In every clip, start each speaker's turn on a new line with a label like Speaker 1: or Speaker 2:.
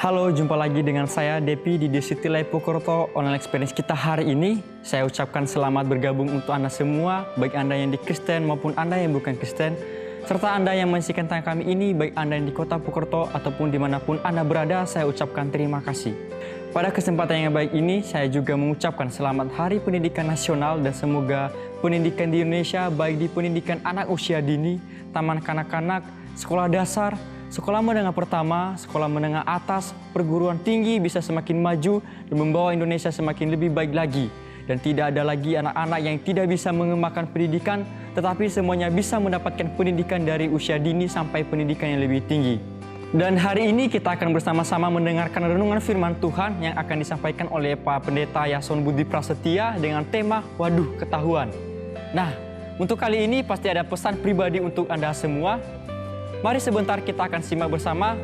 Speaker 1: Halo, jumpa lagi dengan saya Depi di The City Life Purwokerto Online Experience kita hari ini. Saya ucapkan selamat bergabung untuk Anda semua, baik Anda yang di Kristen maupun Anda yang bukan Kristen, serta Anda yang menyaksikan tayangan kami ini, baik Anda yang di kota Purwokerto ataupun dimanapun Anda berada, saya ucapkan terima kasih. Pada kesempatan yang baik ini, saya juga mengucapkan selamat Hari Pendidikan Nasional dan semoga pendidikan di Indonesia, baik di pendidikan anak usia dini, taman kanak-kanak, sekolah dasar, sekolah menengah pertama, sekolah menengah atas, perguruan tinggi bisa semakin maju dan membawa Indonesia semakin lebih baik lagi. Dan tidak ada lagi anak-anak yang tidak bisa mengembangkan pendidikan, tetapi semuanya bisa mendapatkan pendidikan dari usia dini sampai pendidikan yang lebih tinggi. Dan hari ini kita akan bersama-sama mendengarkan renungan firman Tuhan yang akan disampaikan oleh Pak Pendeta Yason Budi Prasetya dengan tema Waduh Ketahuan. Nah, untuk kali ini pasti ada pesan pribadi untuk Anda semua. Mari sebentar kita akan simak bersama.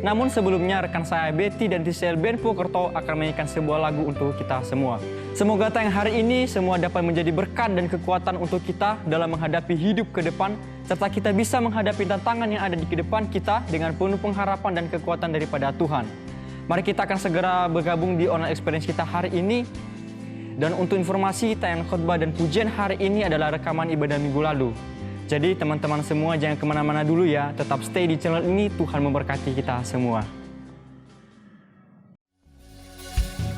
Speaker 1: Namun sebelumnya rekan saya Betty dan TCL Band Purwokerto akan menyanyikan sebuah lagu untuk kita semua. Semoga tayang hari ini semua dapat menjadi berkat dan kekuatan untuk kita dalam menghadapi hidup ke depan, serta kita bisa menghadapi tantangan yang ada di depan kita dengan penuh pengharapan dan kekuatan daripada Tuhan. Mari kita akan segera bergabung di online experience kita hari ini. Dan untuk informasi, tayangan khotbah dan pujian hari ini adalah rekaman ibadah minggu lalu. Jadi teman-teman semua jangan kemana-mana dulu ya, tetap stay di channel ini, Tuhan memberkati kita semua.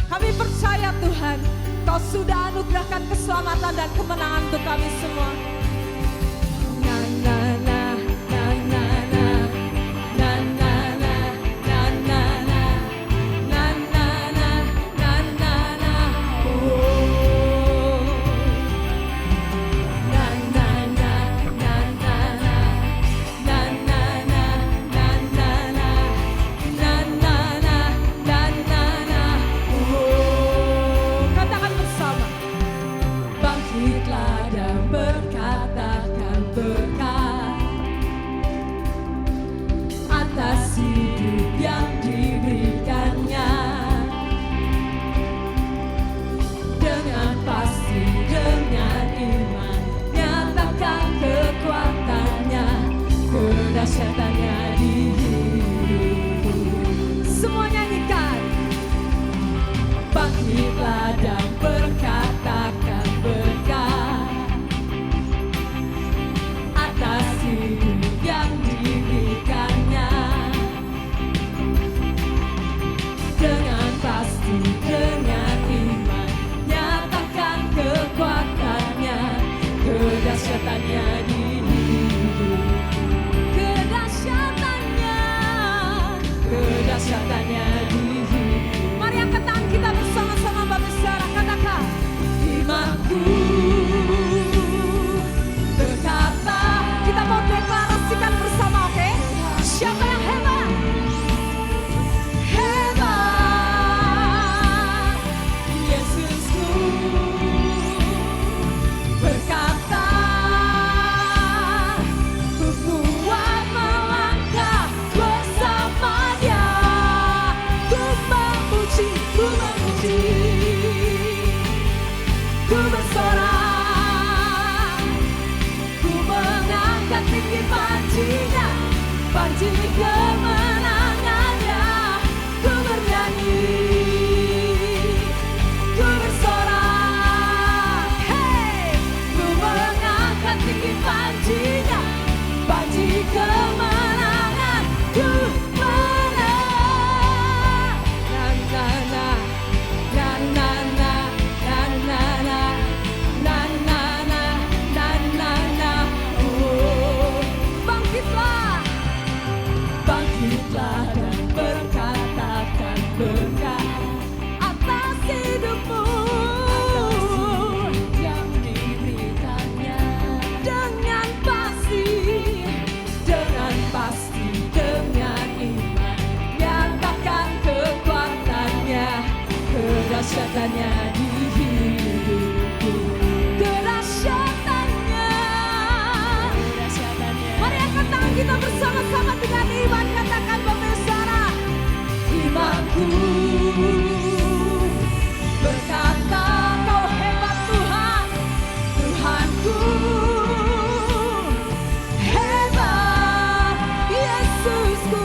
Speaker 2: Kami percaya Tuhan, Kau sudah anugerahkan keselamatan dan kemenangan untuk kami semua. Na na na na na na na na na na na na na na na na na oh na na na na na na na na na na na na oh. Katakan bersama. Bangkitlah dan berkatakan berkat atas hidup yang diberikannya. Dengan pasti, dengan iman, nyatakan kekuatannya, kedahsyatannya di hidupku. Semua nyanyikan. Bangkitlah dan berkatakan berkat atas hidup yang diberikannya. Dengan pasti, dengan iman, nyatakan kekuatannya, kedahsyatannya di hidupku. Kedahsyatannya, kedahsyatannya di hidupku. Mari angkat tangan kita bersama-sama Bapak Saudara, katakan imanku berkata. Kita mau deklarasikan bersama, oke? Siapa yang hebat? Hebat Yesusku berkata, ku kuat melangkah bersama Dia. Ku memuji, ku bersorak, ku mengangkat tinggi panjinya, panji kemenangannya. Ku bernyanyi, ku bersorak, hey, ku mengangkat tinggi panjinya, panji kemenangan. Ku menang. Na na na na na na na na na na na na na na oh. Bangkitlah, bangkitlah dan berkatakan berkat atas hidupmu yang diberikannya. Dengan pasti, dengan pasti, dengan iman, nyatakan kekuatannya, kedahsyatannya di hidupku. Kedahsyatannya, kedahsyatannya. Mari angkat tangan kita bersama-sama dengan iman, katakan Bapak Saudara. Imanku berkata, Kau hebat Tuhan, Tuhanku hebat Yesusku.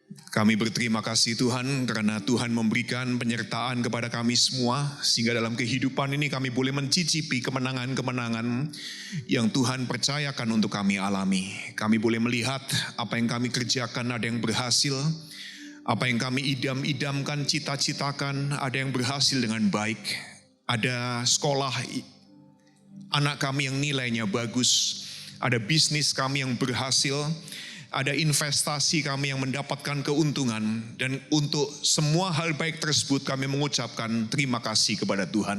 Speaker 3: Kami berterima kasih Tuhan karena Tuhan memberikan penyertaan kepada kami semua sehingga dalam kehidupan ini kami boleh mencicipi kemenangan-kemenangan yang Tuhan percayakan untuk kami alami. Kami boleh melihat apa yang kami kerjakan ada yang berhasil, apa yang kami idam-idamkan, cita-citakan ada yang berhasil dengan baik. Ada sekolah anak kami yang nilainya bagus, ada bisnis kami yang berhasil, ada investasi kami yang mendapatkan keuntungan, dan untuk semua hal baik tersebut kami mengucapkan terima kasih kepada Tuhan.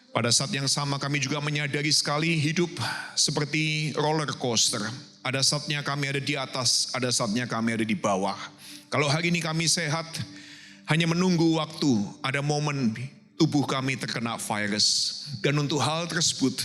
Speaker 3: Pada saat yang sama kami juga menyadari sekali hidup seperti roller coaster. Ada saatnya kami ada di atas, ada saatnya kami ada di bawah. Kalau hari ini kami sehat, hanya menunggu waktu, ada momen tubuh kami terkena virus. Dan untuk hal tersebut,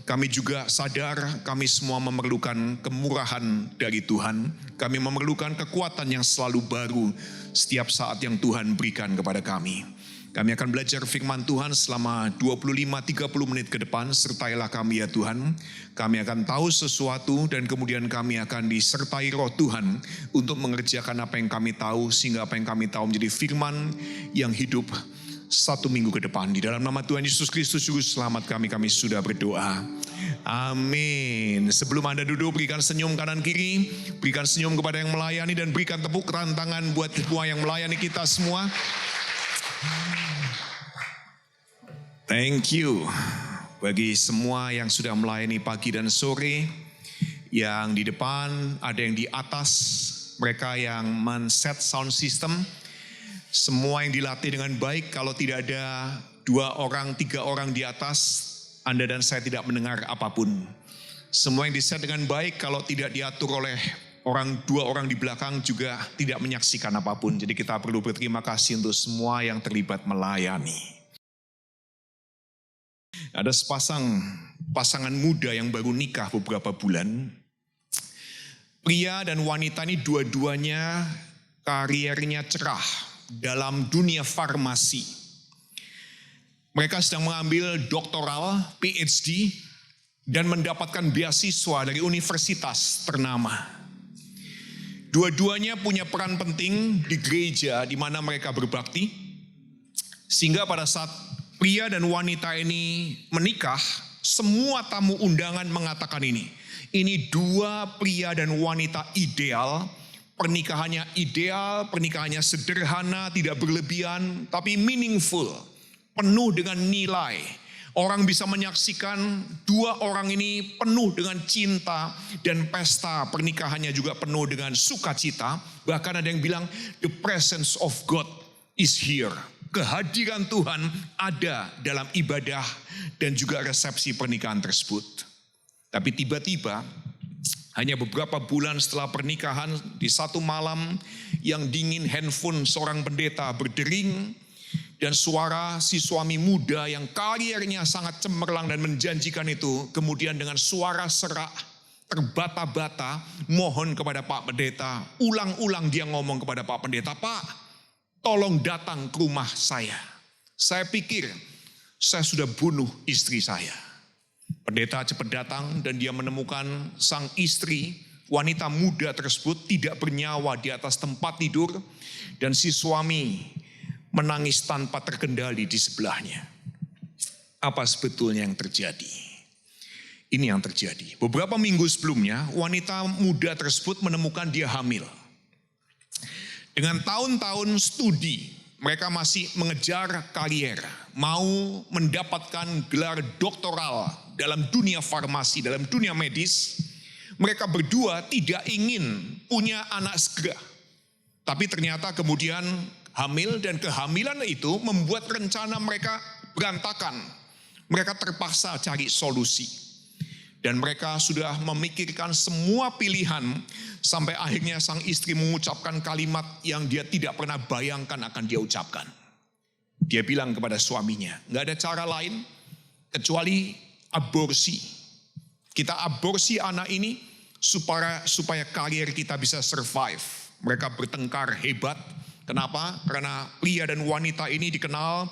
Speaker 3: kami juga sadar kami semua memerlukan kemurahan dari Tuhan. Kami memerlukan kekuatan yang selalu baru setiap saat yang Tuhan berikan kepada kami. Kami akan belajar firman Tuhan selama 25-30 menit ke depan. Sertailah kami ya Tuhan. Kami akan tahu sesuatu dan kemudian kami akan disertai roh Tuhan untuk mengerjakan apa yang kami tahu. Sehingga apa yang kami tahu menjadi firman yang hidup 1 minggu ke depan. Di dalam nama Tuhan Yesus Kristus Juru Selamat kami sudah berdoa. Amin. Sebelum Anda duduk, berikan senyum kanan kiri, berikan senyum kepada yang melayani, dan berikan tepuk tangan buat semua yang melayani kita semua. Thank you. Bagi semua yang sudah melayani pagi dan sore, yang di depan, ada yang di atas, mereka yang men-set sound system, semua yang dilatih dengan baik. Kalau tidak ada 2 orang, 3 orang di atas, Anda dan saya tidak mendengar apapun. Semua yang diset dengan baik, kalau tidak diatur oleh 2 orang di belakang juga tidak menyaksikan apapun. Jadi kita perlu berterima kasih untuk semua yang terlibat melayani. Ada pasangan muda yang baru nikah beberapa bulan. Pria dan wanita ini dua-duanya kariernya cerah dalam dunia farmasi. Mereka sedang mengambil doktoral, PhD, dan mendapatkan beasiswa dari universitas ternama. Dua-duanya punya peran penting di gereja di mana mereka berbakti, sehingga pada saat pria dan wanita ini menikah, semua tamu undangan mengatakan ini 2 pria dan wanita ideal. Pernikahannya sederhana, tidak berlebihan, tapi meaningful, penuh dengan nilai. Orang bisa menyaksikan 2 orang ini penuh dengan cinta, dan pesta pernikahannya juga penuh dengan sukacita. Bahkan ada yang bilang, the presence of God is here. Kehadiran Tuhan ada dalam ibadah dan juga resepsi pernikahan tersebut. Tapi tiba-tiba, hanya beberapa bulan setelah pernikahan, di satu malam yang dingin, handphone seorang pendeta berdering, dan suara si suami muda yang kariernya sangat cemerlang dan menjanjikan itu, kemudian dengan suara serak, terbata-bata, mohon kepada Pak Pendeta. Ulang-ulang dia ngomong kepada Pak Pendeta, "Pak, tolong datang ke rumah saya. Saya pikir saya sudah bunuh istri saya." Pendeta cepat datang dan dia menemukan sang istri, wanita muda tersebut tidak bernyawa di atas tempat tidur, dan si suami menangis tanpa terkendali di sebelahnya. Apa sebetulnya yang terjadi? Ini yang terjadi. Beberapa minggu sebelumnya, wanita muda tersebut menemukan dia hamil. Dengan tahun-tahun studi, mereka masih mengejar karier, mau mendapatkan gelar doktoral dalam dunia farmasi, dalam dunia medis. Mereka berdua tidak ingin punya anak segera. Tapi ternyata kemudian hamil, dan kehamilan itu membuat rencana mereka berantakan. Mereka terpaksa cari solusi. Dan mereka sudah memikirkan semua pilihan, sampai akhirnya sang istri mengucapkan kalimat yang dia tidak pernah bayangkan akan dia ucapkan. Dia bilang kepada suaminya, "Nggak ada cara lain kecuali aborsi. Kita aborsi anak ini supaya karier kita bisa survive." Mereka bertengkar hebat. Kenapa? Karena pria dan wanita ini dikenal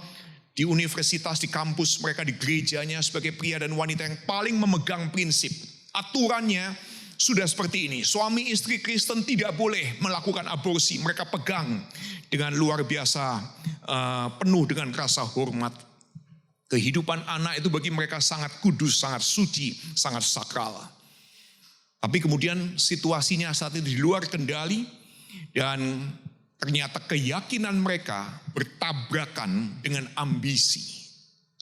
Speaker 3: di universitas, di kampus mereka, di gerejanya sebagai pria dan wanita yang paling memegang prinsip. Aturannya sudah seperti ini. Suami istri Kristen tidak boleh melakukan aborsi. Mereka pegang dengan luar biasa, penuh dengan rasa hormat. Kehidupan anak itu bagi mereka sangat kudus, sangat suci, sangat sakral. Tapi kemudian situasinya saat itu di luar kendali dan ternyata keyakinan mereka bertabrakan dengan ambisi.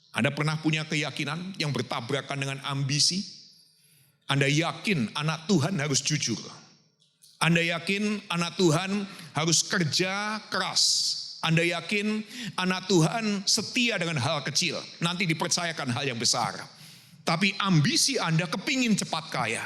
Speaker 3: Anda pernah punya keyakinan yang bertabrakan dengan ambisi? Anda yakin anak Tuhan harus jujur. Anda yakin anak Tuhan harus kerja keras. Anda yakin anak Tuhan setia dengan hal kecil. Nanti dipercayakan hal yang besar. Tapi ambisi Anda kepingin cepat kaya.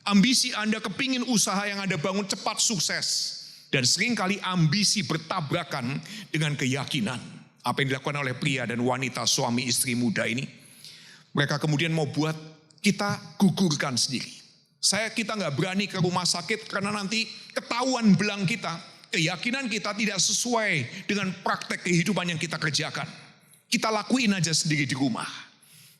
Speaker 3: Ambisi Anda kepingin usaha yang Anda bangun cepat sukses. Dan seringkali ambisi bertabrakan dengan keyakinan. Apa yang dilakukan oleh pria dan wanita suami istri muda ini. Mereka kemudian mau buat kita gugurkan sendiri. Kita nggak berani ke rumah sakit karena nanti ketahuan belang kita. Keyakinan kita tidak sesuai dengan praktek kehidupan yang kita kerjakan. Kita lakuin aja sendiri di rumah.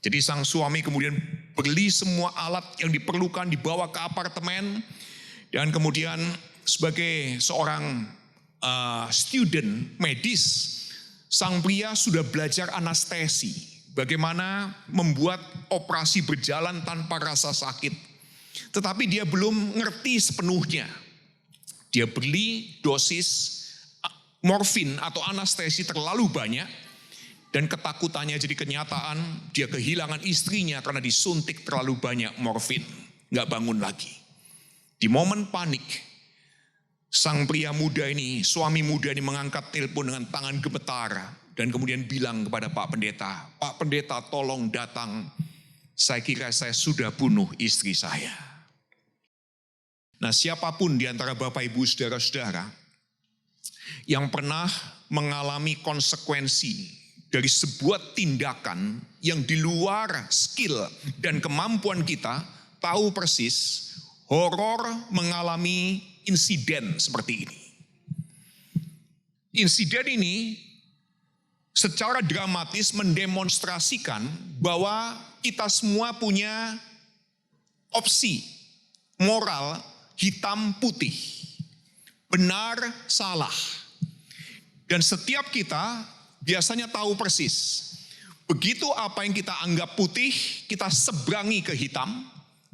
Speaker 3: Jadi sang suami kemudian beli semua alat yang diperlukan, dibawa ke apartemen. Dan kemudian sebagai seorang student medis, sang pria sudah belajar anestesi. Bagaimana membuat operasi berjalan tanpa rasa sakit. Tetapi dia belum ngerti sepenuhnya. Dia beli dosis morfin atau anestesi terlalu banyak. Dan ketakutannya jadi kenyataan, dia kehilangan istrinya karena disuntik terlalu banyak morfin. Nggak bangun lagi. Di momen panik, sang pria muda ini, suami muda ini mengangkat telepon dengan tangan gemetar. Dan kemudian bilang kepada Pak Pendeta tolong datang. Saya kira saya sudah bunuh istri saya. Nah, siapapun di antara Bapak Ibu saudara-saudara yang pernah mengalami konsekuensi dari sebuah tindakan yang di luar skill dan kemampuan kita, tahu persis horor mengalami insiden seperti ini. Insiden ini secara dramatis mendemonstrasikan bahwa kita semua punya opsi moral hitam putih, benar salah. Dan setiap kita biasanya tahu persis, begitu apa yang kita anggap putih, kita seberangi ke hitam.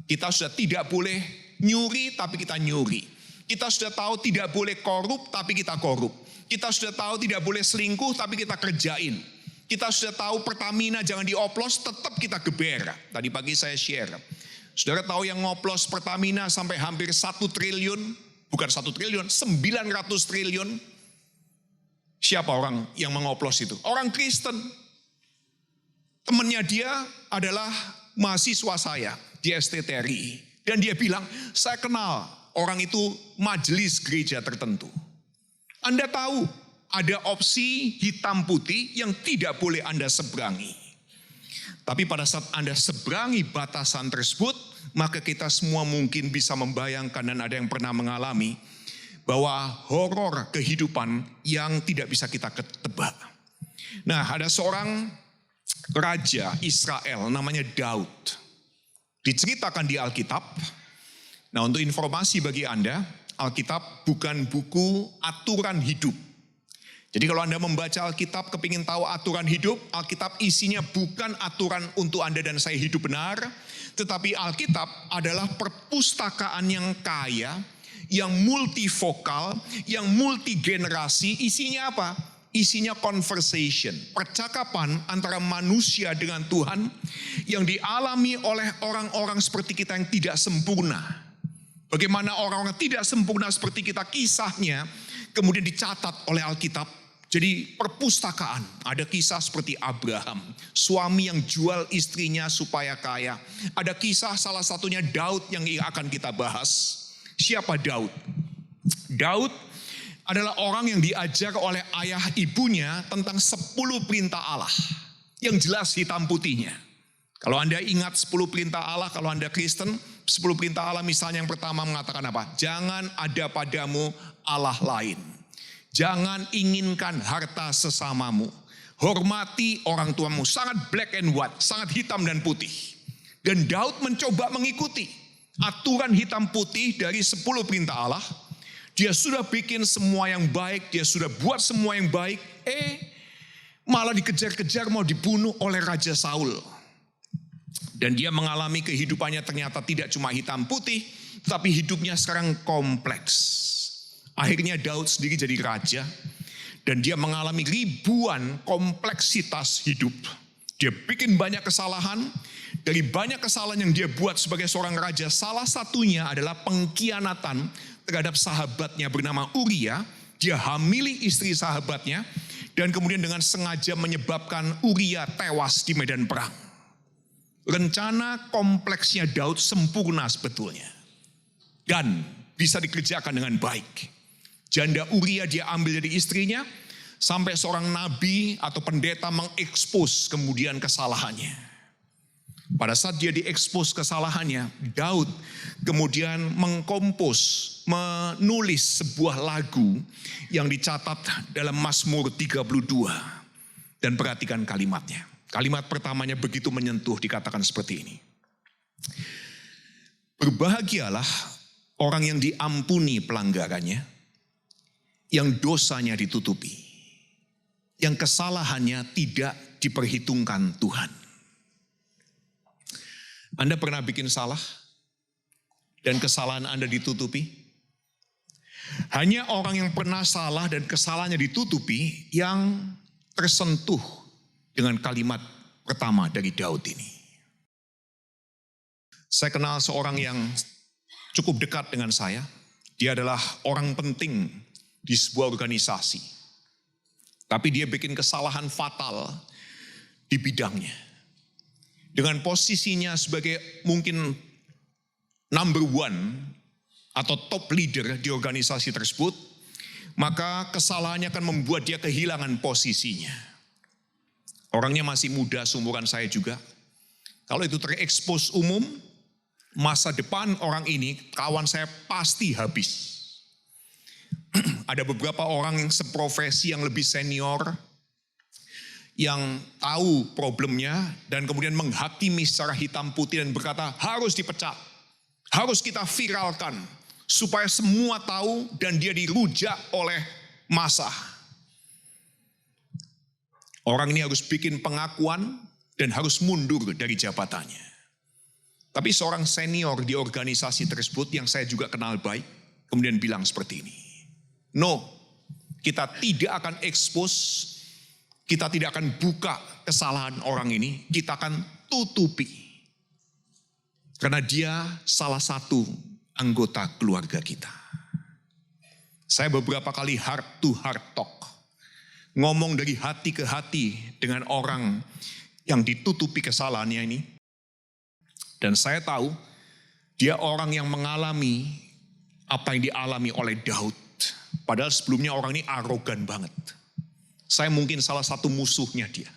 Speaker 3: Kita sudah tidak boleh nyuri, tapi kita nyuri. Kita sudah tahu tidak boleh korup, tapi kita korup. Kita sudah tahu tidak boleh selingkuh, tapi kita kerjain. Kita sudah tahu Pertamina jangan dioplos, tetap kita geber. Tadi pagi saya share. Saudara tahu yang ngoplos Pertamina sampai hampir 1 triliun, bukan 1 triliun, 900 triliun. Siapa orang yang mengoplos itu? Orang Kristen. Temannya dia adalah mahasiswa saya di STTRI. Dan dia bilang, saya kenal orang itu majelis gereja tertentu. Anda tahu ada opsi hitam putih yang tidak boleh Anda seberangi. Tapi pada saat Anda seberangi batasan tersebut, maka kita semua mungkin bisa membayangkan dan ada yang pernah mengalami bahwa horor kehidupan yang tidak bisa kita tebak. Nah, ada seorang raja Israel namanya Daud. Diceritakan di Alkitab. Nah, untuk informasi bagi Anda, Alkitab bukan buku aturan hidup. Jadi kalau Anda membaca Alkitab kepingin tahu aturan hidup, Alkitab isinya bukan aturan untuk Anda dan saya hidup benar, tetapi Alkitab adalah perpustakaan yang kaya, yang multivokal, yang multigenerasi. Isinya apa? Isinya conversation, percakapan antara manusia dengan Tuhan yang dialami oleh orang-orang seperti kita yang tidak sempurna. Bagaimana orang-orang tidak sempurna seperti kita, kisahnya kemudian dicatat oleh Alkitab. Jadi perpustakaan, ada kisah seperti Abraham, suami yang jual istrinya supaya kaya. Ada kisah salah satunya Daud yang akan kita bahas. Siapa Daud? Daud adalah orang yang diajar oleh ayah ibunya tentang 10 perintah Allah. Yang jelas hitam putihnya. Kalau Anda ingat 10 perintah Allah, kalau Anda Kristen, 10 perintah Allah misalnya yang pertama mengatakan apa? Jangan ada padamu Allah lain. Jangan inginkan harta sesamamu. Hormati orang tuamu. Sangat black and white, sangat hitam dan putih. Dan Daud mencoba mengikuti. aturan hitam putih dari 10 perintah Allah. Dia sudah bikin semua yang baik, dia sudah buat semua yang baik, malah dikejar-kejar mau dibunuh oleh Raja Saul. Dan dia mengalami kehidupannya ternyata tidak cuma hitam putih, tapi hidupnya sekarang kompleks. Akhirnya Daud sendiri jadi raja, dan dia mengalami ribuan kompleksitas hidup. Dia bikin banyak kesalahan. Dari banyak kesalahan yang dia buat sebagai seorang raja, salah satunya adalah pengkhianatan terhadap sahabatnya bernama Uria. Dia hamili istri sahabatnya, dan kemudian dengan sengaja menyebabkan Uria tewas di medan perang. Rencana kompleksnya Daud sempurna sebetulnya, dan bisa dikerjakan dengan baik. Janda Uria dia ambil dari istrinya, sampai seorang nabi atau pendeta mengekspos kemudian kesalahannya. Pada saat dia diekspos kesalahannya, Daud kemudian mengkompos, menulis sebuah lagu yang dicatat dalam Mazmur 32. Dan perhatikan kalimatnya. Kalimat pertamanya begitu menyentuh, dikatakan seperti ini. Berbahagialah orang yang diampuni pelanggarannya, yang dosanya ditutupi, yang kesalahannya tidak diperhitungkan Tuhan. Anda pernah bikin salah dan kesalahan Anda ditutupi? Hanya orang yang pernah salah dan kesalahannya ditutupi yang tersentuh dengan kalimat pertama dari Daud ini. Saya kenal seorang yang cukup dekat dengan saya. Dia adalah orang penting di sebuah organisasi. Tapi dia bikin kesalahan fatal di bidangnya. Dengan posisinya sebagai mungkin number one atau top leader di organisasi tersebut, maka kesalahannya akan membuat dia kehilangan posisinya. Orangnya masih muda, seumuran saya juga. Kalau itu terekspos umum, masa depan orang ini, kawan saya pasti habis. Ada beberapa orang yang seprofesi yang lebih senior, yang tahu problemnya dan kemudian menghakimi secara hitam putih dan berkata harus dipecat, harus kita viralkan supaya semua tahu dan dia dirujak oleh massa. Orang ini harus bikin pengakuan dan harus mundur dari jabatannya. Tapi seorang senior di organisasi tersebut yang saya juga kenal baik kemudian bilang seperti ini. No, kita tidak akan expose, kita tidak akan buka kesalahan orang ini, kita akan tutupi. Karena dia salah satu anggota keluarga kita. Saya beberapa kali heart to heart talk, ngomong dari hati ke hati dengan orang yang ditutupi kesalahannya ini. Dan saya tahu dia orang yang mengalami apa yang dialami oleh Daud. Padahal sebelumnya orang ini arogan banget. Saya mungkin salah satu musuhnya dia.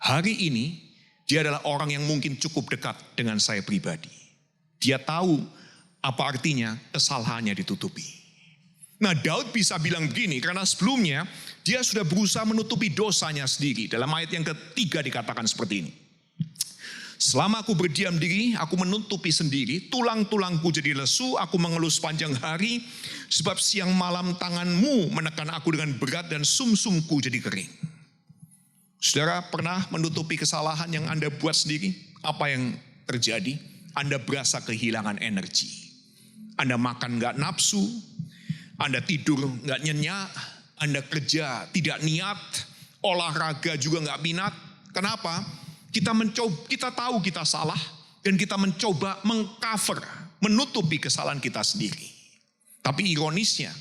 Speaker 3: Hari ini dia adalah orang yang mungkin cukup dekat dengan saya pribadi. Dia tahu apa artinya kesalahannya ditutupi. Nah, Daud bisa bilang begini karena sebelumnya dia sudah berusaha menutupi dosanya sendiri. Dalam ayat yang ketiga dikatakan seperti ini. Selama aku berdiam diri, aku menutupi sendiri, tulang-tulangku jadi lesu, aku mengeluh sepanjang hari, sebab siang malam tanganmu menekan aku dengan berat dan sumsumku jadi kering. Saudara pernah menutupi kesalahan yang Anda buat sendiri? Apa yang terjadi? Anda berasa kehilangan energi. Anda makan gak nafsu, Anda tidur gak nyenyak, Anda kerja tidak niat, olahraga juga gak minat. Kenapa? Kita tahu kita salah dan kita mencoba mengcover, menutupi kesalahan kita sendiri. Tapi ironisnya,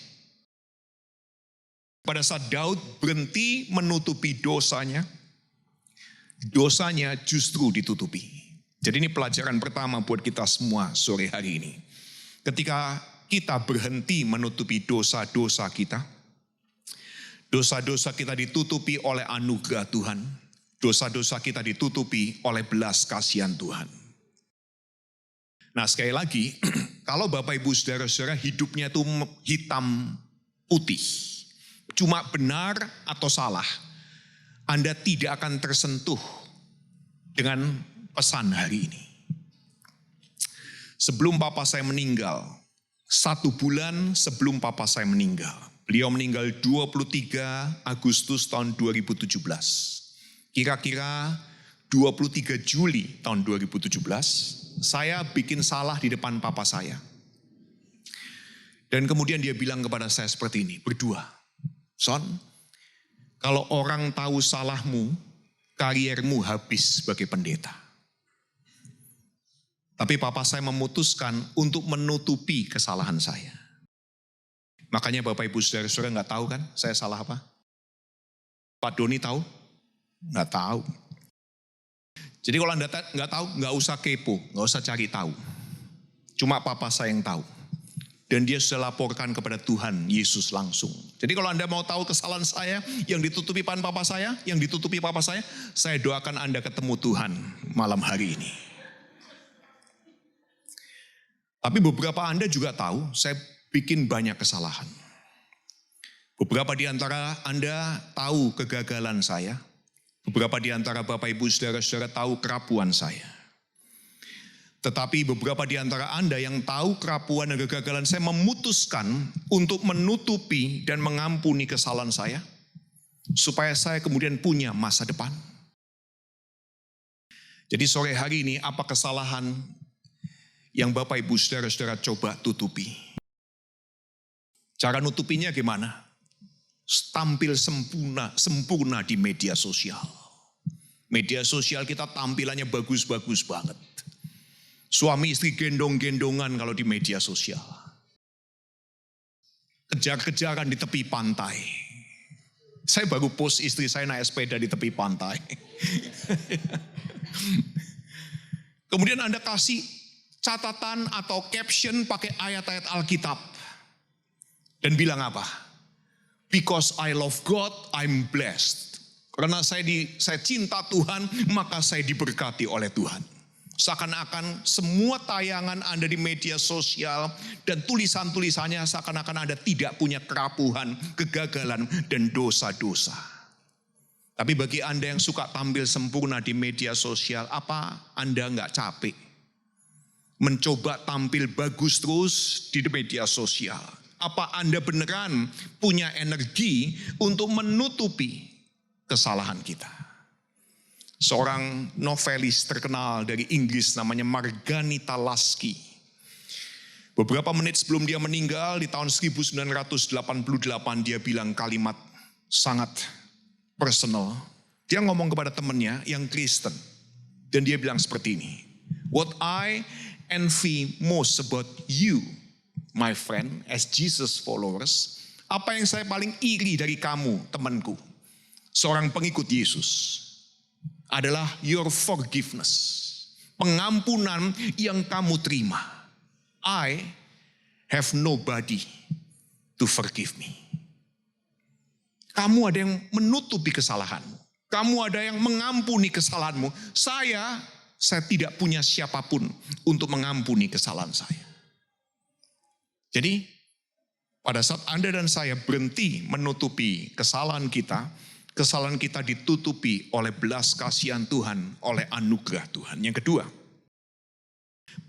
Speaker 3: pada saat Daud berhenti menutupi dosanya, dosanya justru ditutupi. Jadi ini pelajaran pertama buat kita semua sore hari ini. Ketika kita berhenti menutupi dosa-dosa kita, dosa-dosa kita ditutupi oleh anugerah Tuhan. Dosa-dosa kita ditutupi oleh belas kasihan Tuhan. Nah sekali lagi, kalau Bapak Ibu Saudara-saudara hidupnya itu hitam putih, cuma benar atau salah, Anda tidak akan tersentuh dengan pesan hari ini. sebelum papa saya meninggal, 1 bulan sebelum papa saya meninggal. Beliau meninggal 23 Agustus tahun 2017. Kira-kira 23 Juli tahun 2017, saya bikin salah di depan papa saya. Dan kemudian dia bilang kepada saya seperti ini, berdua, "Son, kalau orang tahu salahmu, kariermu habis sebagai pendeta." Tapi papa saya memutuskan untuk menutupi kesalahan saya. Makanya Bapak Ibu Saudara-saudara nggak tahu kan saya salah apa? Pak Doni tahu? Nggak tahu. Jadi kalau Anda nggak tahu, nggak usah kepo, nggak usah cari tahu. Cuma papa saya yang tahu. Dan dia sudah laporkan kepada Tuhan Yesus langsung. Jadi kalau Anda mau tahu kesalahan saya yang ditutupi papa saya, saya doakan Anda ketemu Tuhan malam hari ini. Tapi beberapa Anda juga tahu, saya bikin banyak kesalahan. Beberapa di antara Anda tahu kegagalan saya. Beberapa di antara Bapak Ibu Saudara-saudara tahu kerapuan saya. Tetapi beberapa di antara Anda yang tahu kerapuan dan kegagalan saya memutuskan untuk menutupi dan mengampuni kesalahan saya. Supaya saya kemudian punya masa depan. Jadi sore hari ini apa kesalahan yang Bapak Ibu Saudara-saudara coba tutupi? Cara nutupinya gimana? Tampil sempurna di media sosial. Media sosial kita tampilannya bagus-bagus banget. Suami istri gendong-gendongan kalau di media sosial. Kejar-kejaran di tepi pantai. Saya baru post istri saya naik sepeda di tepi pantai. Kemudian Anda kasih catatan atau caption pakai ayat-ayat Alkitab. Dan bilang apa? Because I love God, I'm blessed. Karena saya cinta Tuhan, maka saya diberkati oleh Tuhan. Seakan-akan semua tayangan Anda di media sosial dan tulisan-tulisannya seakan-akan Anda tidak punya kerapuhan, kegagalan, dan dosa-dosa. Tapi bagi Anda yang suka tampil sempurna di media sosial, apa Anda nggak capek? Mencoba tampil bagus terus di media sosial. Apa Anda beneran punya energi untuk menutupi kesalahan kita? Seorang novelis terkenal dari Inggris namanya Margarita Lasky. Beberapa menit sebelum dia meninggal di tahun 1988 dia bilang kalimat sangat personal. Dia ngomong kepada temannya yang Kristen. Dan dia bilang seperti ini. What I envy most about you, my friend, as Jesus followers, apa yang saya paling iri dari kamu, temanku, seorang pengikut Yesus, adalah your forgiveness. Pengampunan yang kamu terima. I have nobody to forgive me. Kamu ada yang menutupi kesalahanmu. Kamu ada yang mengampuni kesalahanmu. Saya tidak punya siapapun untuk mengampuni kesalahan saya. Jadi, pada saat Anda dan saya berhenti menutupi kesalahan kita ditutupi oleh belas kasihan Tuhan, oleh anugerah Tuhan. Yang kedua,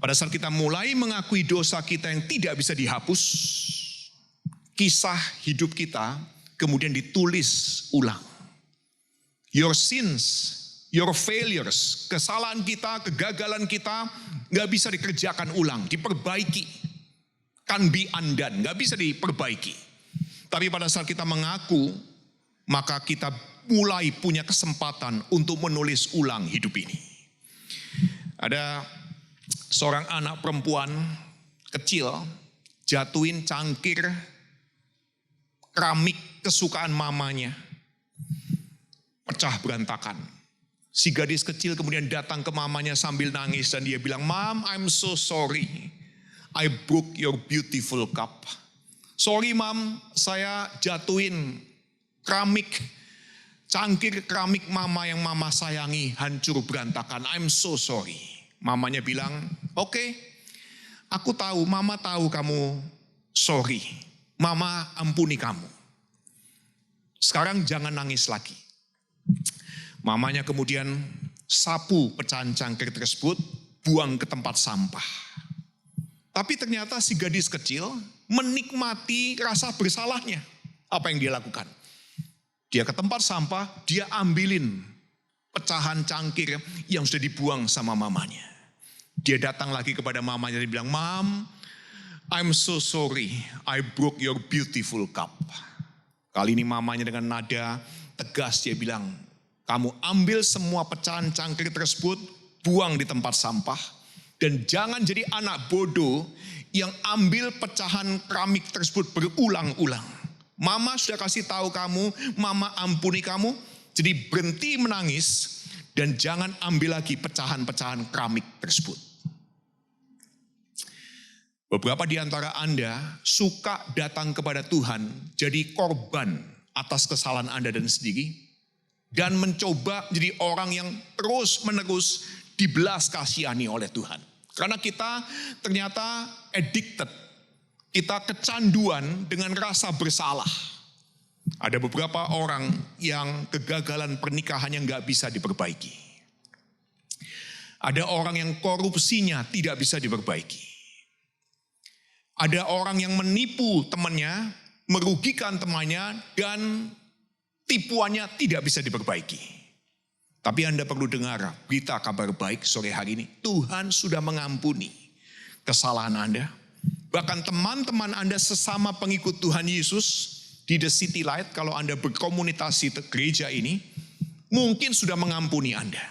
Speaker 3: pada saat kita mulai mengakui dosa kita yang tidak bisa dihapus, kisah hidup kita kemudian ditulis ulang. Your sins, your failures, kesalahan kita, kegagalan kita gak bisa dikerjakan ulang, diperbaiki. Can be undone, gak bisa diperbaiki. Tapi pada saat kita mengaku, maka kita mulai punya kesempatan untuk menulis ulang hidup ini. Ada seorang anak perempuan kecil jatuhin cangkir keramik kesukaan mamanya. Pecah berantakan. Si gadis kecil kemudian datang ke mamanya sambil nangis dan dia bilang, "Mom, I'm so sorry. I broke your beautiful cup. Sorry, Mom, saya jatuhin cangkir keramik mama yang mama sayangi hancur berantakan. I'm so sorry." Mamanya bilang, "Oke, aku tahu, mama tahu kamu sorry. Mama ampuni kamu. Sekarang jangan nangis lagi." Mamanya kemudian sapu pecahan cangkir tersebut, buang ke tempat sampah. Tapi ternyata si gadis kecil menikmati rasa bersalahnya. Apa yang dia lakukan? Dia ke tempat sampah, dia ambilin pecahan cangkir yang sudah dibuang sama mamanya. Dia datang lagi kepada mamanya dan bilang, "Mom, I'm so sorry, I broke your beautiful cup." Kali ini mamanya dengan nada tegas dia bilang, "Kamu ambil semua pecahan cangkir tersebut, buang di tempat sampah. Dan jangan jadi anak bodoh yang ambil pecahan keramik tersebut berulang-ulang. Mama sudah kasih tahu kamu, mama ampuni kamu. Jadi berhenti menangis dan jangan ambil lagi pecahan-pecahan keramik tersebut." Beberapa di antara Anda suka datang kepada Tuhan jadi korban atas kesalahan Anda dan sendiri. Dan mencoba jadi orang yang terus-menerus dibelas kasihani oleh Tuhan. Karena kita ternyata addicted. Kita kecanduan dengan rasa bersalah. Ada beberapa orang yang kegagalan pernikahannya nggak bisa diperbaiki. Ada orang yang korupsinya tidak bisa diperbaiki. Ada orang yang menipu temannya, merugikan temannya, dan tipuannya tidak bisa diperbaiki. Tapi Anda perlu dengar berita kabar baik sore hari ini. Tuhan sudah mengampuni kesalahan Anda. Bahkan teman-teman Anda sesama pengikut Tuhan Yesus di The City Light, kalau Anda berkomunikasi ke gereja ini, mungkin sudah mengampuni Anda.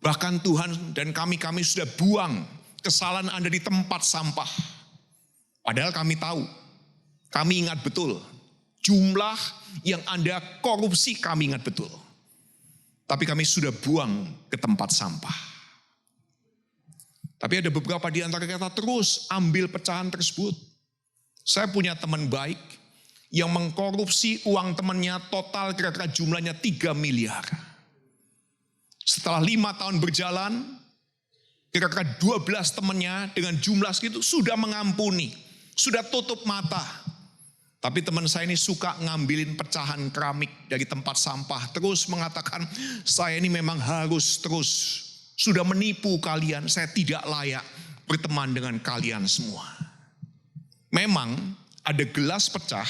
Speaker 3: Bahkan Tuhan dan kami sudah buang kesalahan Anda di tempat sampah. Padahal kami tahu, kami ingat betul, jumlah yang Anda korupsi kami ingat betul. Tapi kami sudah buang ke tempat sampah. Tapi ada beberapa di antara kita terus ambil pecahan tersebut. Saya punya teman baik yang mengkorupsi uang temannya total kira-kira jumlahnya 3 miliar. Setelah 5 tahun berjalan, kira-kira 12 temannya dengan jumlah segitu sudah mengampuni, sudah tutup mata. Tapi teman saya ini suka ngambilin pecahan keramik dari tempat sampah. Terus mengatakan, "Saya ini memang harus terus. Sudah menipu kalian, saya tidak layak berteman dengan kalian semua." Memang ada gelas pecah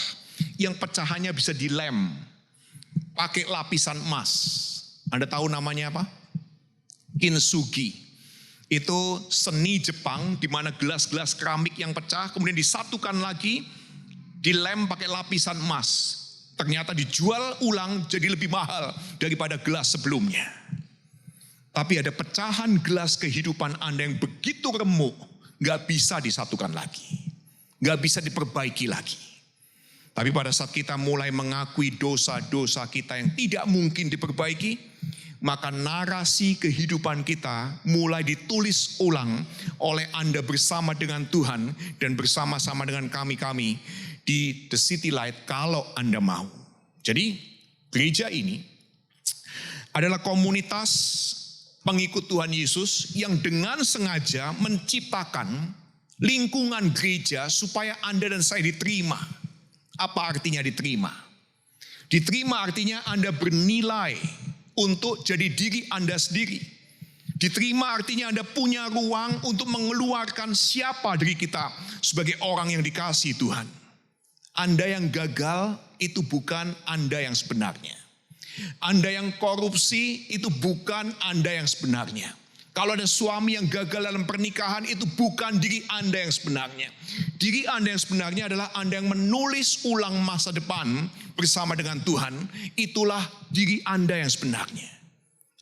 Speaker 3: yang pecahannya bisa dilem pakai lapisan emas. Anda tahu namanya apa? Kintsugi. Itu seni Jepang di mana gelas-gelas keramik yang pecah kemudian disatukan lagi, dilem pakai lapisan emas. Ternyata dijual ulang jadi lebih mahal daripada gelas sebelumnya. Tapi ada pecahan gelas kehidupan Anda yang begitu remuk, gak bisa disatukan lagi. Gak bisa diperbaiki lagi. Tapi pada saat kita mulai mengakui dosa-dosa kita yang tidak mungkin diperbaiki, maka narasi kehidupan kita mulai ditulis ulang oleh Anda bersama dengan Tuhan dan bersama-sama dengan kami-kami di The City Light kalau Anda mau. Jadi gereja ini adalah komunitas pengikut Tuhan Yesus yang dengan sengaja menciptakan lingkungan gereja supaya Anda dan saya diterima. Apa artinya diterima? Diterima artinya Anda bernilai untuk jadi diri Anda sendiri. Diterima artinya Anda punya ruang untuk mengeluarkan siapa diri kita sebagai orang yang dikasihi Tuhan. Anda yang gagal itu bukan Anda yang sebenarnya. Anda yang korupsi itu bukan Anda yang sebenarnya. Kalau ada suami yang gagal dalam pernikahan itu bukan diri Anda yang sebenarnya. Diri Anda yang sebenarnya adalah Anda yang menulis ulang masa depan bersama dengan Tuhan. Itulah diri Anda yang sebenarnya.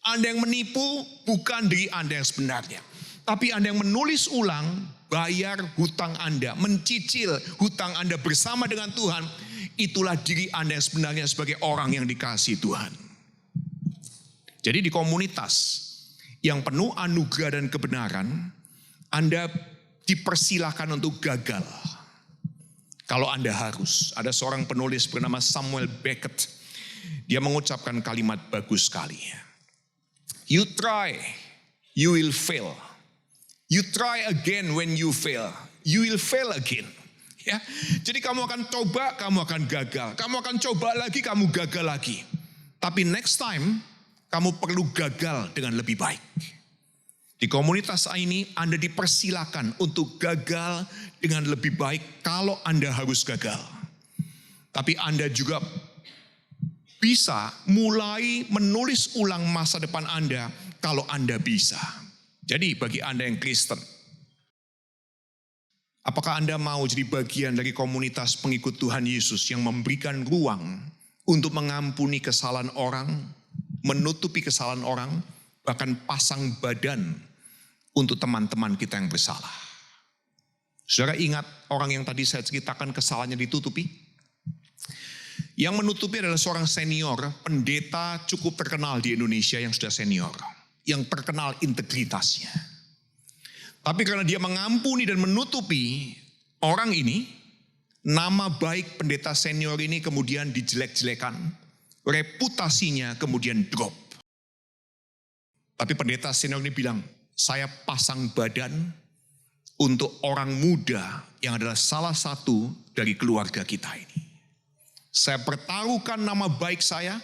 Speaker 3: Anda yang menipu bukan diri Anda yang sebenarnya. Tapi Anda yang menulis ulang, bayar hutang Anda, mencicil hutang Anda bersama dengan Tuhan, itulah diri Anda yang sebenarnya sebagai orang yang dikasihi Tuhan. Jadi di komunitas yang penuh anugerah dan kebenaran, Anda dipersilahkan untuk gagal. Kalau Anda harus. Ada seorang penulis bernama Samuel Beckett. Dia mengucapkan kalimat bagus sekali. You try, you will fail. You try again when you fail. You will fail again. Ya, jadi kamu akan coba, kamu akan gagal. Kamu akan coba lagi, kamu gagal lagi. Tapi next time, kamu perlu gagal dengan lebih baik. Di komunitas ini Anda dipersilakan untuk gagal dengan lebih baik kalau Anda harus gagal. Tapi Anda juga bisa mulai menulis ulang masa depan Anda kalau Anda bisa. Jadi bagi Anda yang Kristen, apakah Anda mau jadi bagian dari komunitas pengikut Tuhan Yesus yang memberikan ruang untuk mengampuni kesalahan orang, menutupi kesalahan orang, bahkan pasang badan untuk teman-teman kita yang bersalah? Saudara ingat orang yang tadi saya ceritakan kesalahannya ditutupi? Yang menutupi adalah seorang senior, pendeta cukup terkenal di Indonesia yang sudah senior, yang terkenal integritasnya. Tapi karena dia mengampuni dan menutupi orang ini, nama baik pendeta senior ini kemudian dijelek-jelekan, reputasinya kemudian drop. Tapi pendeta senior ini bilang, saya pasang badan untuk orang muda yang adalah salah satu dari keluarga kita ini. Saya pertaruhkan nama baik saya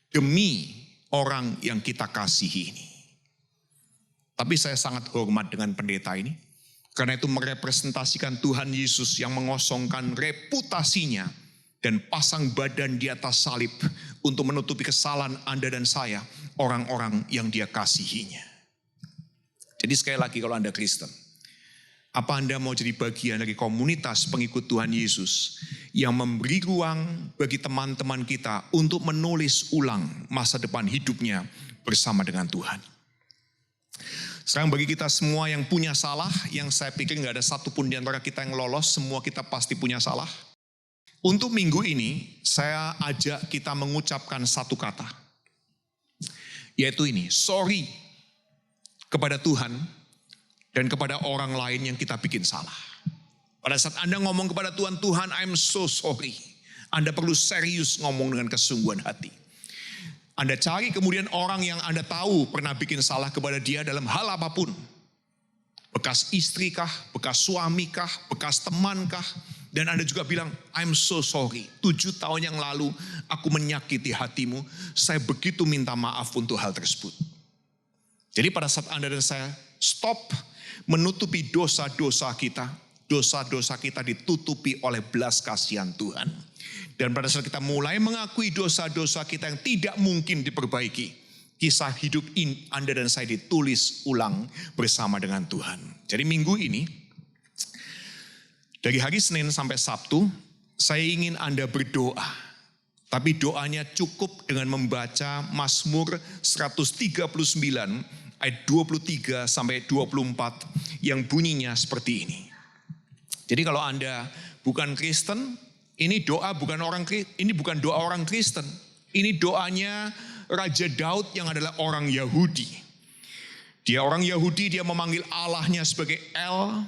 Speaker 3: demi orang yang kita kasihi ini. Tapi saya sangat hormat dengan pendeta ini. Karena itu merepresentasikan Tuhan Yesus yang mengosongkan reputasinya dan pasang badan di atas salib untuk menutupi kesalahan Anda dan saya, orang-orang yang dia kasihinya. Jadi sekali lagi kalau Anda Kristen, apa Anda mau jadi bagian dari komunitas pengikut Tuhan Yesus yang memberi ruang bagi teman-teman kita untuk menulis ulang masa depan hidupnya bersama dengan Tuhan? Sekarang bagi kita semua yang punya salah, yang saya pikir nggak ada satupun di antara kita yang lolos, semua kita pasti punya salah. Untuk minggu ini, saya ajak kita mengucapkan satu kata. Yaitu ini, sorry kepada Tuhan dan kepada orang lain yang kita bikin salah. Pada saat Anda ngomong kepada Tuhan, Tuhan I'm so sorry. Anda perlu serius ngomong dengan kesungguhan hati. Anda cari kemudian orang yang Anda tahu pernah bikin salah kepada dia dalam hal apapun. Bekas istri kah, bekas suami kah, bekas teman kah. Dan Anda juga bilang, I'm so sorry. 7 tahun yang lalu aku menyakiti hatimu. Saya begitu minta maaf untuk hal tersebut. Jadi pada saat Anda dan saya stop menutupi dosa-dosa kita ditutupi oleh belas kasihan Tuhan. Dan pada saat kita mulai mengakui dosa-dosa kita yang tidak mungkin diperbaiki, kisah hidup Anda dan saya ditulis ulang bersama dengan Tuhan. Jadi minggu ini, dari hari Senin sampai Sabtu, saya ingin Anda berdoa. Tapi doanya cukup dengan membaca Mazmur 139 ayat 23 sampai 24 yang bunyinya seperti ini. Jadi kalau Anda bukan Kristen, ini bukan doa orang Kristen. Ini doanya Raja Daud yang adalah orang Yahudi. Dia orang Yahudi, dia memanggil Allahnya sebagai El.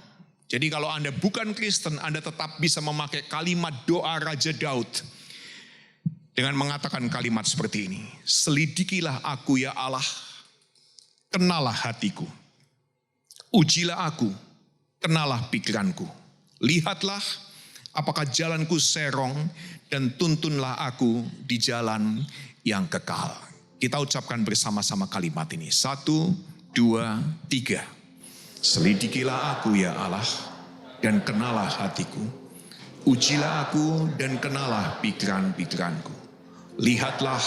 Speaker 3: Jadi kalau Anda bukan Kristen, Anda tetap bisa memakai kalimat doa Raja Daud dengan mengatakan kalimat seperti ini. Selidikilah aku ya Allah, kenalah hatiku. Ujilah aku, kenalah pikiranku. Lihatlah apakah jalanku serong dan tuntunlah aku di jalan yang kekal. Kita ucapkan bersama-sama kalimat ini. 1, 2, 3. Selidikilah aku ya Allah dan kenalah hatiku. Ujilah aku dan kenalah pikiran-pikiranku. Lihatlah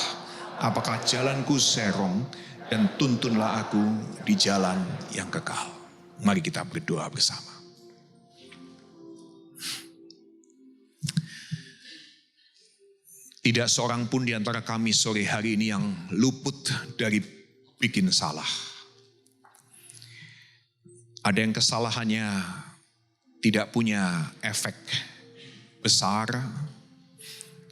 Speaker 3: apakah jalanku serong dan tuntunlah aku di jalan yang kekal. Mari kita berdoa bersama. Tidak seorang pun di antara kami sore hari ini yang luput dari bikin salah. Ada yang kesalahannya tidak punya efek besar,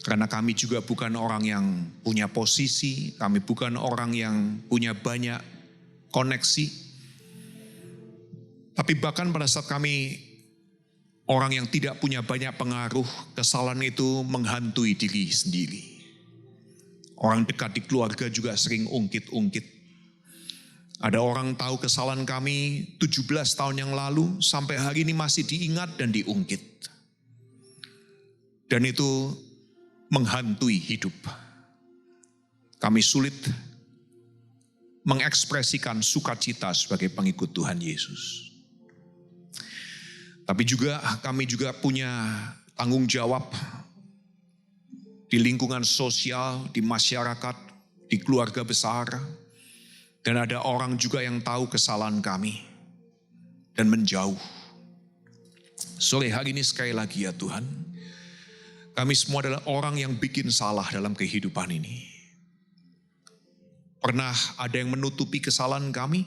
Speaker 3: karena kami juga bukan orang yang punya posisi, kami bukan orang yang punya banyak koneksi. Tapi bahkan pada saat kami orang yang tidak punya banyak pengaruh, kesalahan itu menghantui diri sendiri. Orang dekat di keluarga juga sering ungkit-ungkit. Ada orang tahu kesalahan kami 17 tahun yang lalu, sampai hari ini masih diingat dan diungkit. Dan itu menghantui hidup. Kami sulit mengekspresikan sukacita sebagai pengikut Tuhan Yesus. Tapi juga kami juga punya tanggung jawab di lingkungan sosial, di masyarakat, di keluarga besar. Dan ada orang juga yang tahu kesalahan kami dan menjauh. Sore hari ini sekali lagi ya Tuhan, kami semua adalah orang yang bikin salah dalam kehidupan ini. Pernah ada yang menutupi kesalahan kami?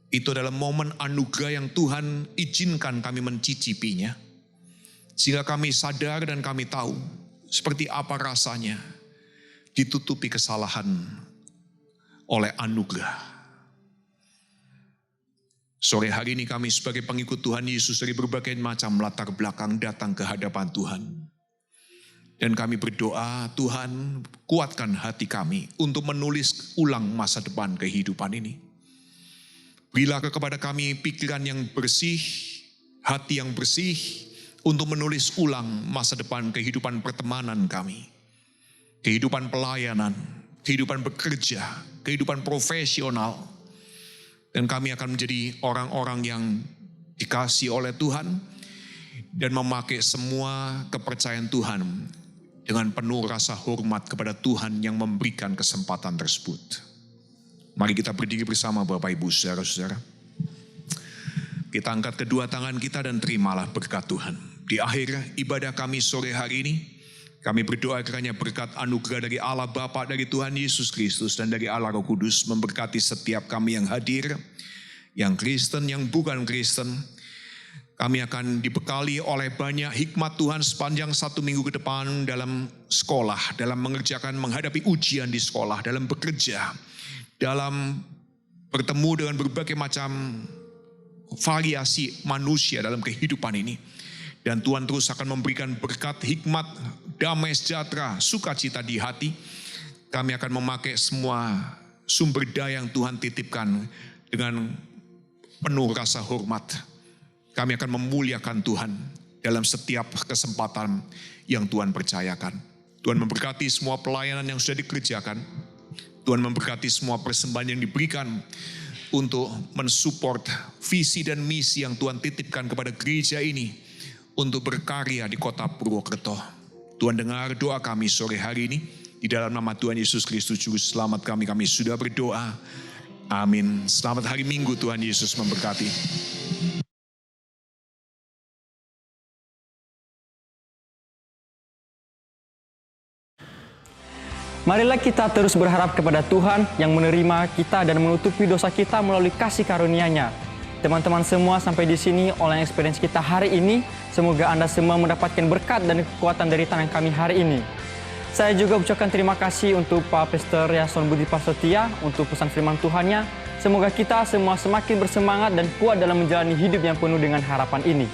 Speaker 3: Itu adalah momen anugerah yang Tuhan izinkan kami mencicipinya. Sehingga kami sadar dan kami tahu seperti apa rasanya ditutupi kesalahan oleh anugerah. Sore hari ini kami sebagai pengikut Tuhan Yesus dari berbagai macam latar belakang datang ke hadapan Tuhan. Dan kami berdoa, Tuhan kuatkan hati kami untuk menulis ulang masa depan kehidupan ini. Berilah kepada kami pikiran yang bersih, hati yang bersih, untuk menulis ulang masa depan kehidupan pertemanan kami. Kehidupan pelayanan, kehidupan bekerja, kehidupan profesional. Dan kami akan menjadi orang-orang yang dikasihi oleh Tuhan dan memakai semua kepercayaan Tuhan dengan penuh rasa hormat kepada Tuhan yang memberikan kesempatan tersebut. Mari kita berdiri bersama Bapak Ibu saudara-saudara. Kita angkat kedua tangan kita dan terimalah berkat Tuhan. Di akhir ibadah kami sore hari ini, kami berdoa kiranya berkat anugerah dari Allah Bapa, dari Tuhan Yesus Kristus dan dari Allah Roh Kudus memberkati setiap kami yang hadir, yang Kristen, yang bukan Kristen. Kami akan dibekali oleh banyak hikmat Tuhan sepanjang 1 minggu ke depan dalam sekolah, dalam mengerjakan, menghadapi ujian di sekolah, dalam bekerja, dalam bertemu dengan berbagai macam variasi manusia dalam kehidupan ini. Dan Tuhan terus akan memberikan berkat, hikmat, damai sejahtera, sukacita di hati. Kami akan memakai semua sumber daya yang Tuhan titipkan dengan penuh rasa hormat. Kami akan memuliakan Tuhan dalam setiap kesempatan yang Tuhan percayakan. Tuhan memberkati semua pelayanan yang sudah dikerjakan. Tuhan memberkati semua persembahan yang diberikan untuk mensupport visi dan misi yang Tuhan titipkan kepada gereja ini untuk berkarya di kota Purwokerto. Tuhan dengar doa kami sore hari ini. Di dalam nama Tuhan Yesus Kristus Juru Selamat kami sudah berdoa. Amin. Selamat hari Minggu, Tuhan Yesus memberkati.
Speaker 1: Marilah kita terus berharap kepada Tuhan yang menerima kita dan menutupi dosa kita melalui kasih karunia-Nya. Teman-teman semua, sampai di sini online experience kita hari ini. Semoga Anda semua mendapatkan berkat dan kekuatan dari tangan kami hari ini. Saya juga ucapkan terima kasih untuk Pak Pastor Yason Budi Prasetya untuk pesan firman Tuhannya. Semoga kita semua semakin bersemangat dan kuat dalam menjalani hidup yang penuh dengan harapan ini.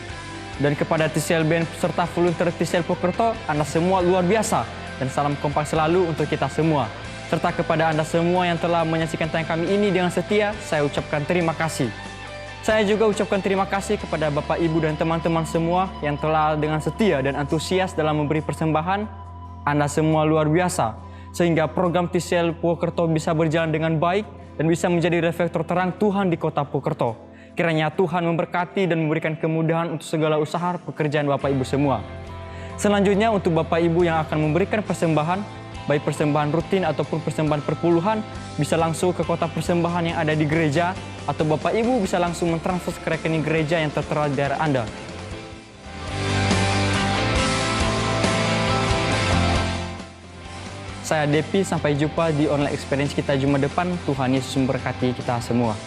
Speaker 1: Dan kepada TCL Band serta volunteer TCL Purwokerto, Anda semua luar biasa. Dan salam kompak selalu untuk kita semua. Serta kepada Anda semua yang telah menyaksikan tayangan kami ini dengan setia, saya ucapkan terima kasih. Saya juga ucapkan terima kasih kepada Bapak, Ibu, dan teman-teman semua yang telah dengan setia dan antusias dalam memberi persembahan. Anda semua luar biasa, sehingga program TCL Purwokerto bisa berjalan dengan baik dan bisa menjadi reflektor terang Tuhan di kota Purwokerto. Kiranya Tuhan memberkati dan memberikan kemudahan untuk segala usaha pekerjaan Bapak Ibu semua. Selanjutnya untuk Bapak Ibu yang akan memberikan persembahan, baik persembahan rutin ataupun persembahan perpuluhan, bisa langsung ke kotak persembahan yang ada di gereja, atau Bapak Ibu bisa langsung mentransfer ke rekening gereja yang tertera di daerah Anda. Saya Depi, sampai jumpa di online experience kita Jumat depan. Tuhan Yesus memberkati kita semua.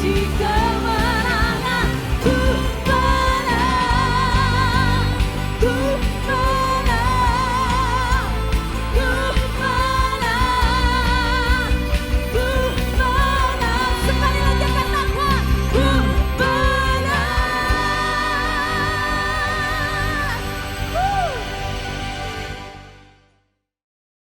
Speaker 2: Jika